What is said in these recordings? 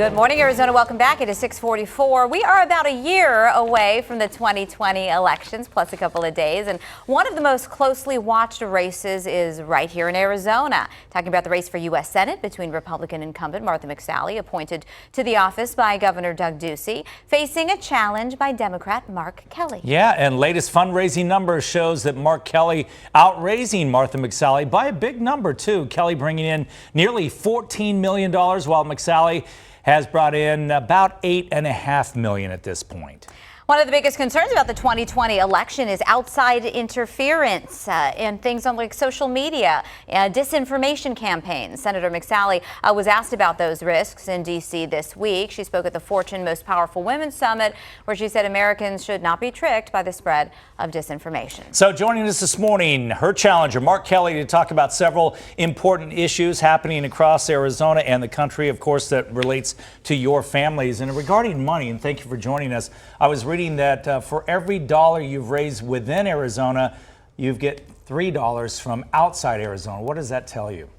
Good morning, Arizona. Welcome back. It is 6:44. We are about a year away from the 2020 elections, plus a couple of days. And one of the most closely watched races is right here in Arizona. Talking about the race for U.S. Senate between Republican incumbent Martha McSally, appointed to the office by Governor Doug Ducey, facing a challenge by Democrat Mark Kelly. Yeah, and latest fundraising numbers shows that Mark Kelly outraising Martha McSally by a big number, too. Kelly bringing in nearly $14 million, while McSally has brought in about $8.5 million at this point. One of the biggest concerns about the 2020 election is outside interference and things on like social media, disinformation campaigns. Senator McSally was asked about those risks in D.C. this week. She spoke at the Fortune Most Powerful Women Summit, where she said Americans should not be tricked by the spread of disinformation. So joining us this morning, her challenger, Mark Kelly, to talk about several important issues happening across Arizona and the country, of course, that relates to your families. And regarding money, and thank you for joining us, I was reading that for every dollar you've raised within Arizona, you get $3 from outside Arizona. What does that tell you?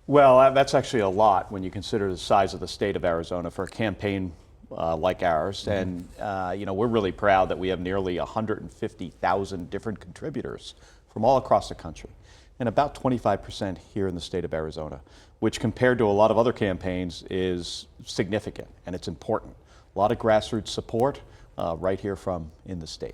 Well, that's actually a lot when you consider the size of the state of Arizona for a campaign like ours. And, you know, we're really proud that we have nearly 150,000 different contributors from all across the country, and about 25% here in the state of Arizona, which compared to a lot of other campaigns is significant, and it's important. A lot of grassroots support right here from in the state.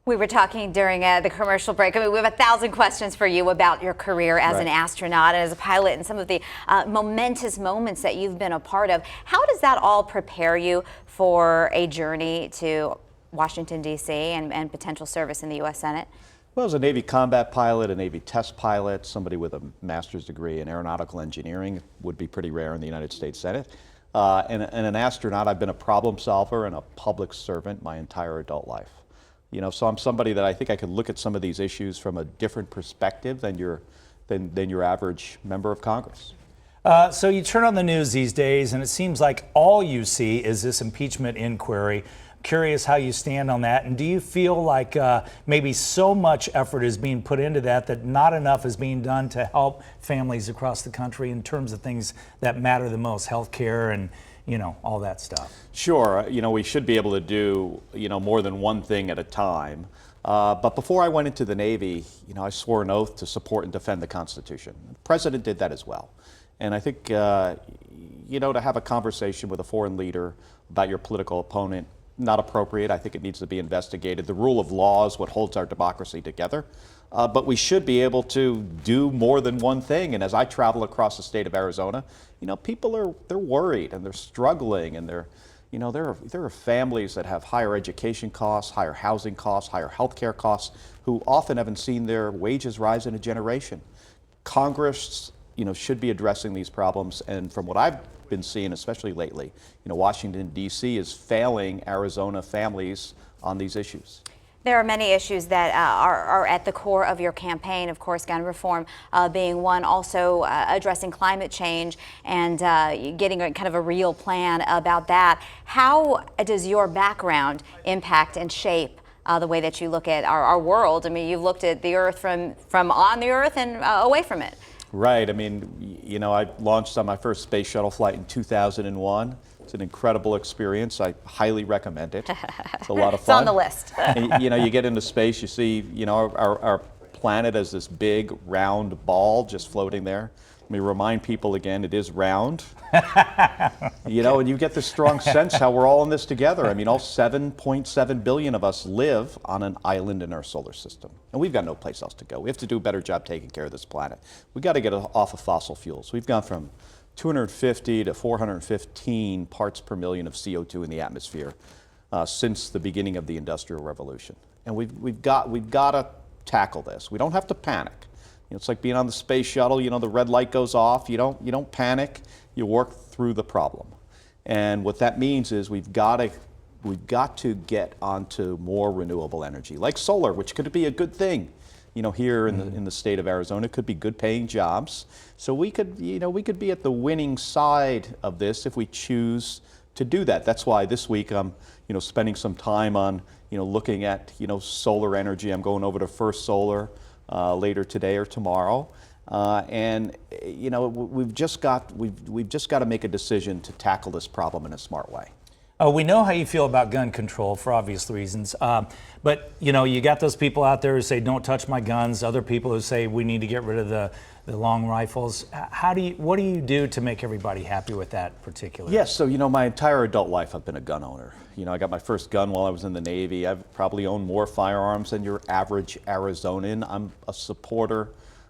We were talking during the commercial break. I mean, we have 1,000 questions for you about your career as an astronaut and as a pilot and some of the momentous moments that you've been a part of. How does that all prepare you for a journey to Washington, D.C. and potential service in the U.S. Senate? Well, as a Navy combat pilot, a Navy test pilot, somebody with a master's degree in aeronautical engineering would be pretty rare in the United States Senate. And an astronaut, I've been a problem solver and a public servant my entire adult life. You know, so I'm somebody that I think I could look at some of these issues from a different perspective than your average member of Congress. So you turn on the news these days, and it seems like all you see is this impeachment inquiry. Curious how you stand on that, and do you feel like maybe so much effort is being put into that not enough is being done to help families across the country in terms of things that matter the most, health care and, you know, all that stuff? Sure. You know, we should be able to do, you know, more than one thing at a time. But before I went into the Navy, you know, I swore an oath to support and defend the Constitution. The President did that as well. And I think, you know, to have a conversation with a foreign leader about your political opponent, not appropriate. I think it needs to be investigated. The rule of law is what holds our democracy together. But we should be able to do more than one thing. And as I travel across the state of Arizona, you know, people they're worried and they're struggling, and you know, there are families that have higher education costs, higher housing costs, higher health care costs, who often haven't seen their wages rise in a generation. Congress, you know, should be addressing these problems, and from what I've been seeing, especially lately, you know, Washington, D.C. is failing Arizona families on these issues. There are many issues that are at the core of your campaign, of course, gun reform being one, also addressing climate change and getting kind of a real plan about that. How does your background impact and shape the way that you look at our world? I mean, you've looked at the Earth from on the Earth and away from it. Right. I mean, you know, I launched on my first space shuttle flight in 2001. It's an incredible experience. I highly recommend it. It's a lot of fun. It's on the list. And, you know, you get into space, you see, you know, our planet as this big round ball just floating there. Let me remind people again, it is round. You know, and you get this strong sense how we're all in this together. I mean, all 7.7 billion of us live on an island in our solar system. And we've got no place else to go. We have to do a better job taking care of this planet. We've got to get off of fossil fuels. We've gone from 250 to 415 parts per million of CO2 in the atmosphere since the beginning of the Industrial Revolution. And we've got to tackle this. We don't have to panic. You know, it's like being on the space shuttle. You know, the red light goes off. You don't panic. You work through the problem. And what that means is we've got to get onto more renewable energy, like solar, which could be a good thing. You know, here in the state of Arizona, it could be good paying jobs. So we could be at the winning side of this if we choose to do that. That's why this week I'm, you know, spending some time on, you know, looking at, you know, solar energy. I'm going over to First Solar later today or tomorrow. And you know, we've just got to make a decision to tackle this problem in a smart way. We know how you feel about gun control for obvious reasons, but you know, you got those people out there who say don't touch my guns, other people who say we need to get rid of the long rifles. What do you do to make everybody happy with that particular? Yes, so you know, my entire adult life I've been a gun owner. You know, I got my first gun while I was in the Navy. I've probably owned more firearms than your average Arizonan. I'm a supporter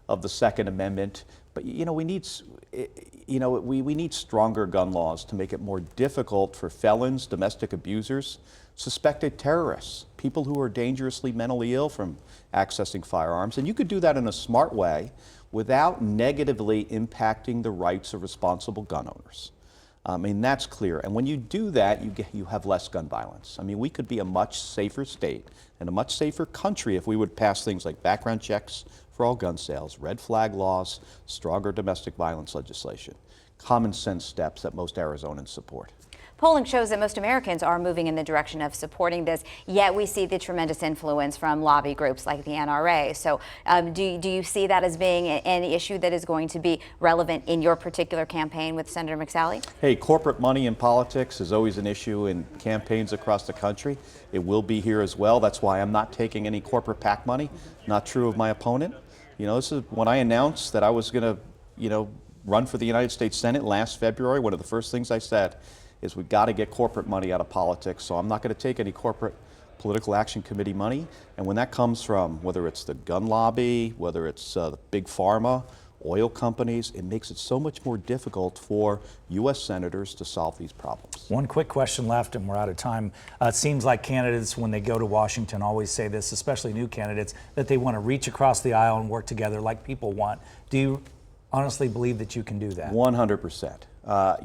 of the Second Amendment, but you know, we need stronger gun laws to make it more difficult for felons, domestic abusers, suspected terrorists, people who are dangerously mentally ill from accessing firearms. And you could do that in a smart way without negatively impacting the rights of responsible gun owners. I mean, that's clear. And when you do that, you have less gun violence. I mean, we could be a much safer state and a much safer country if we would pass things like background checks for all gun sales, red flag laws, stronger domestic violence legislation, common sense steps that most Arizonans support. Polling shows that most Americans are moving in the direction of supporting this, yet we see the tremendous influence from lobby groups like the NRA. So do you see that as being an issue that is going to be relevant in your particular campaign with Senator McSally? Hey, corporate money in politics is always an issue in campaigns across the country. It will be here as well. That's why I'm not taking any corporate PAC money. Not true of my opponent. You know, this is when I announced that I was going to, you know, run for the United States Senate last February. One of the first things I said is we got to get corporate money out of politics. So I'm not going to take any corporate political action committee money. And when that comes from, whether it's the gun lobby, whether it's the big pharma, oil companies, it makes it so much more difficult for U.S. senators to solve these problems. One quick question left, and we're out of time. It seems like candidates, when they go to Washington, always say this, especially new candidates, that they want to reach across the aisle and work together like people want. Do you honestly believe that you can do that? 100%.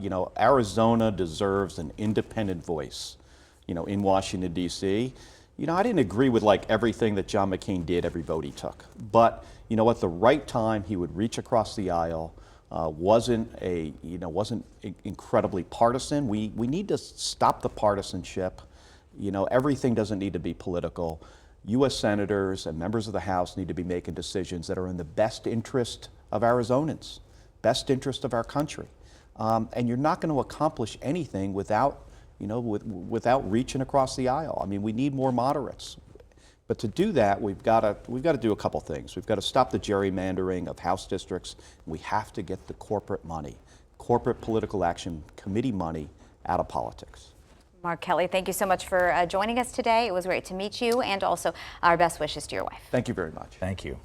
You know, Arizona deserves an independent voice, you know, in Washington, D.C. You know, I didn't agree with like everything that John McCain did, every vote he took. But, you know, at the right time, he would reach across the aisle, wasn't incredibly partisan. We need to stop the partisanship. You know, everything doesn't need to be political. U.S. senators and members of the House need to be making decisions that are in the best interest of Arizonans, best interest of our country. And you're not going to accomplish anything without, you know, without reaching across the aisle. I mean, we need more moderates. But to do that, we've got to do a couple things. We've got to stop the gerrymandering of House districts. We have to get the corporate money, corporate political action committee money out of politics. Mark Kelly, thank you so much for joining us today. It was great to meet you, and also our best wishes to your wife. Thank you very much. Thank you.